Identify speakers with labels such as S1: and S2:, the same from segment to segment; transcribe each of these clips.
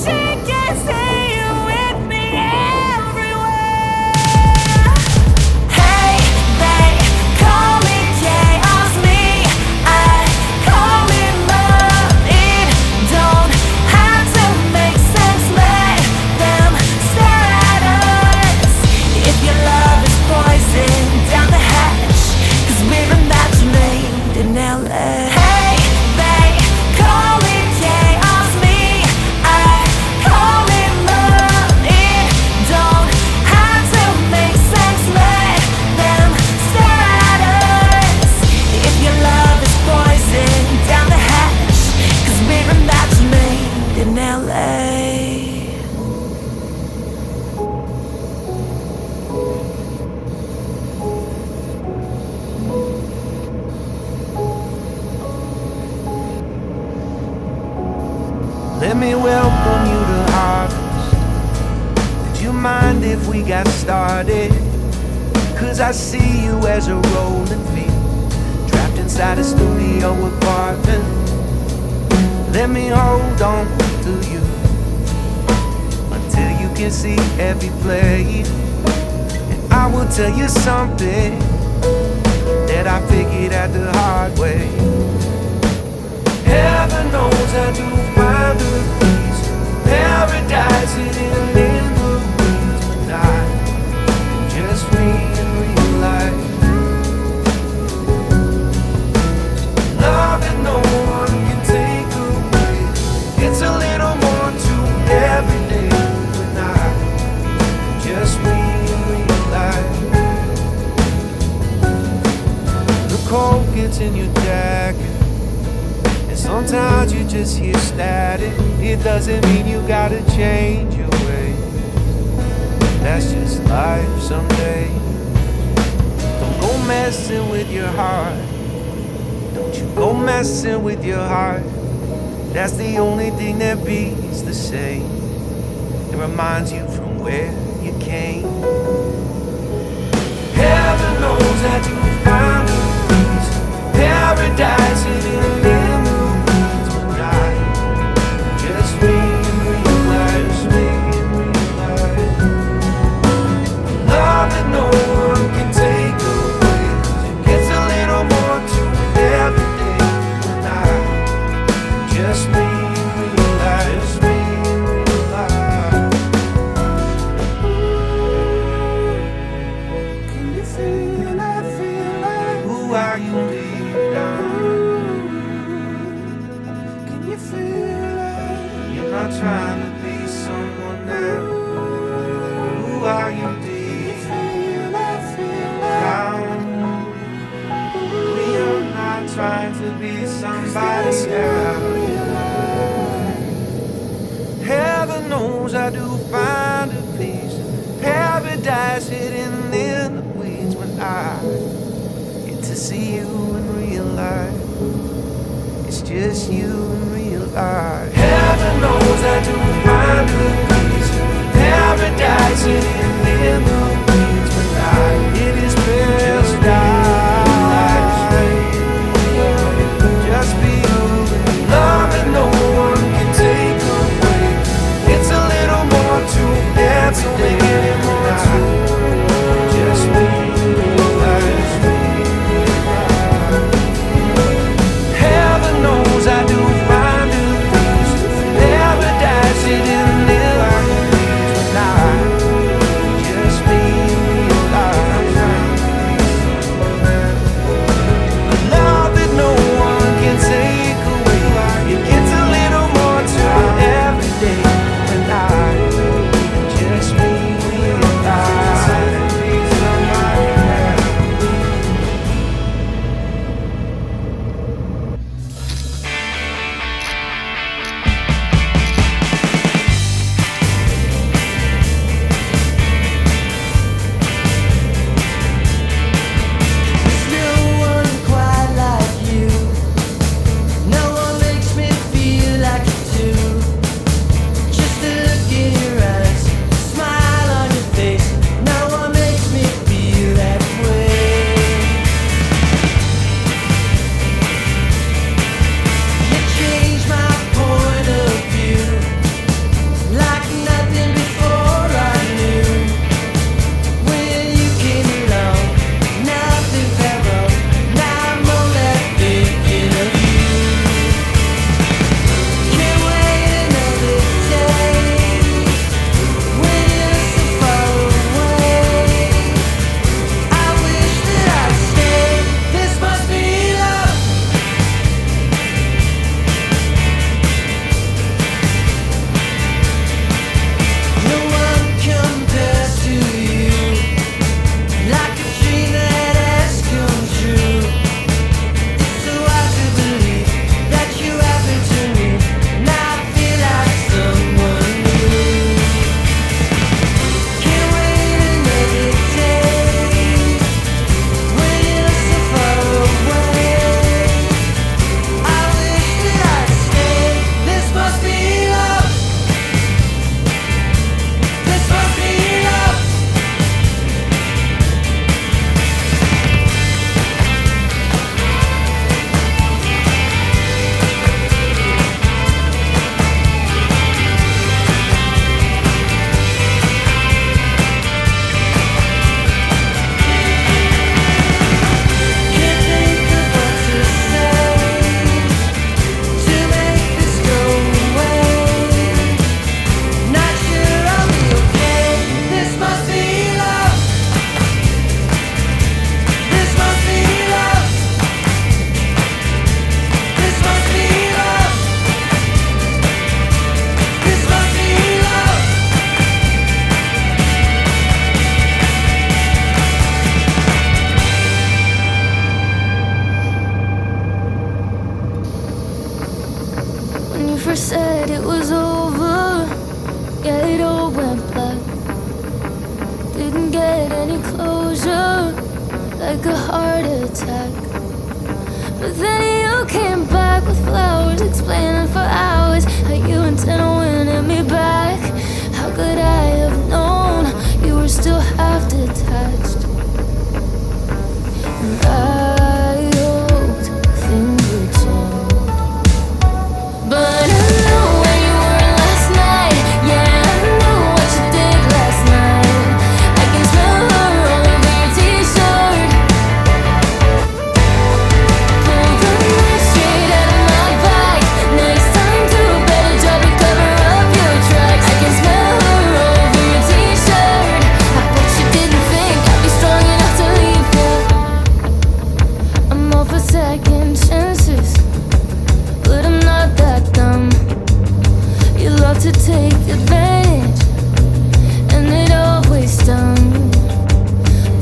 S1: She can see you with me everywhere. Hey, they call me chaos, me I call it love. It don't have to make sense, let them stare at us. If your love is poison, down the hatch, 'cause we're a match made in LA. Hey, they call it chaos, me I call it love. It don't have to make sense, let them stare at us. If your love is poison, down the hatch, 'cause we're a match made in LA.
S2: Let me welcome you to Harvest. Would you mind if we got started? 'Cause I see you as a rolling field, trapped inside a studio apartment. Let me hold on to you until you can see every blade. And I will tell you something that I figured out the hard way. Heaven knows I do find a peace, paradise hidden in the weeds. But I just realize love that no one can take away. It's a little more to every day. When I just realize the cold gets in your jacket. Sometimes you just hear static. It doesn't mean you gotta change your way. That's just life someday. Don't go messing with your heart. Don't you go messing with your heart. That's the only thing that beats the same. It reminds you from where you came. Heaven knows that you found a peace, paradise hidden in the love that no one can take away. It's a little more to every day. When I just realize, can you feel that? Who are you deep down? Can you feel that? You're not trying to be someone else. Who are you deep? We are not trying to be somebody else. Heaven knows I do find a peace, paradise hidden in the weeds. When I get to see you in real life, it's just you in real life. Heaven knows I do find a peace, paradise hidden in the weeds. When it is paradise, just be you. Love that no one can take away. It's a little more to every day. Just realize, heaven knows I do find a peace, paradise hidden
S1: like a heart attack. But then you came back with flowers, explaining for hours how you intend on winning me back. How could I have known you were still half detached? And I hoped things would change, but I know where you were last night. Yeah, I know what you did last night. I can smell her all over your t-shirt. Pull the knife straight out of my back. Next time do a better job and cover up your tracks. I can smell her all over your t-shirt. I bet you didn't think I'd be strong enough to leave you. I'm all for second chances, but I'm not that dumb. You love to take advantage, and it always stung.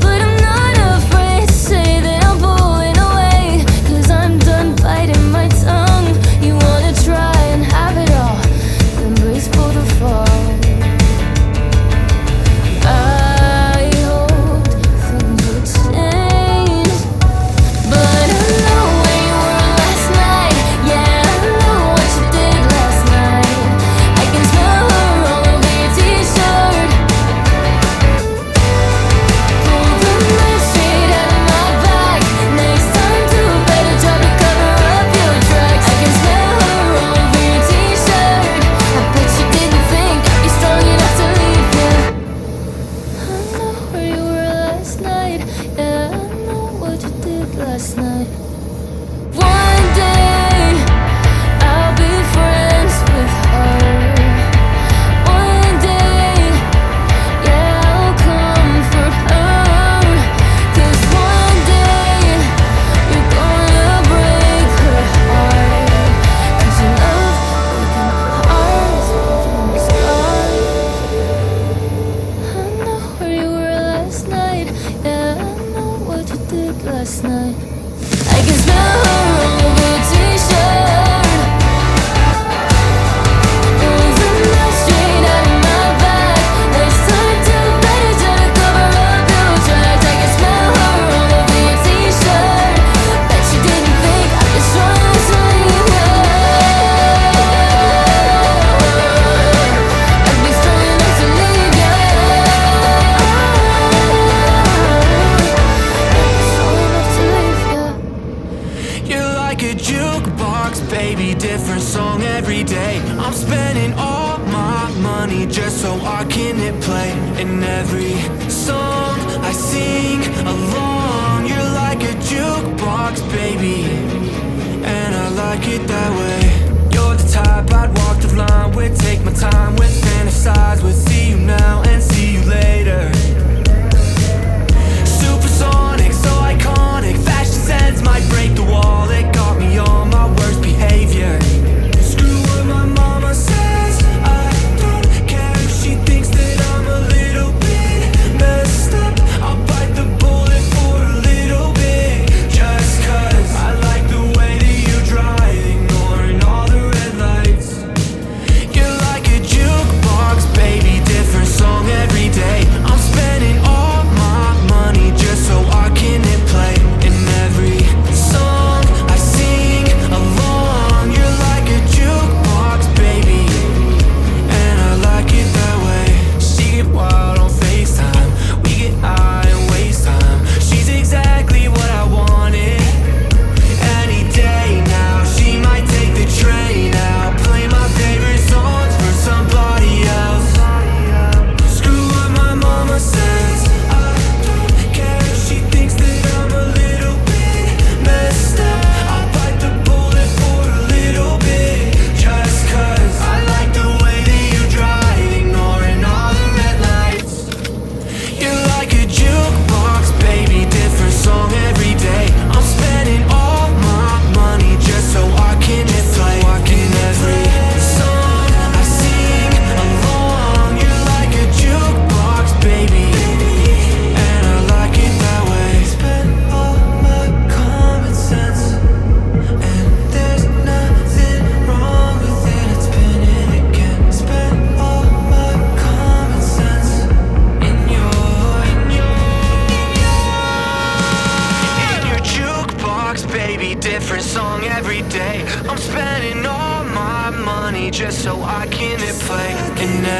S1: But I'm not afraid to say that I'm pulling away, 'cause I'm done biting my tongue. You wanna try and have it all, then brace for the fall. I hoped things would change, but I know where you were last night. Yeah, I know what you did last night. I can smell her all over your t-shirt. Pull the knife straight out of my back. Next time do a better job and cover up your tracks. I can smell her all over your t-shirt. I bet you didn't think I'd be strong enough to leave you. I know where you were last night. Yeah, I know what you did last night. One day I'll be friends with her. One day, yeah, I'll come for her. 'Cause one day you're gonna break her heart. 'Cause your love broken hearts, broken scars. I know where you were last night. Yeah, I know what you did last night. I can smell her all over your t-shirt. Pull the knife straight out of my back. Next time do better job to cover up your tracks. I can smell her all over your t-shirt. Bet you didn't think I'd be strong enough to leave you. I'd be strong enough to leave you. I'd be strong enough to leave you.
S2: You're like a jukebox, baby, different song every day. I'm spending all my money just so I can hit play. And every song I sing along, you're like a jukebox, baby, and I like it that way. You're the type I'd walk the line with, take my time with, fantasize with, see you now and see you later. Supersonic, so iconic, fashion sense might break the wall. It got me on my worst behavior. Screw what my mama says, I don't care if she thinks that I'm a little bit messed up. I'll bite the bullet for a little bit, just 'cause I like the way that you drive, ignoring all the red lights. You're like a jukebox,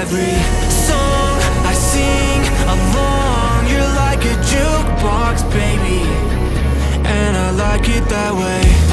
S1: every song I sing along. You're like a jukebox, baby, and I like it that way.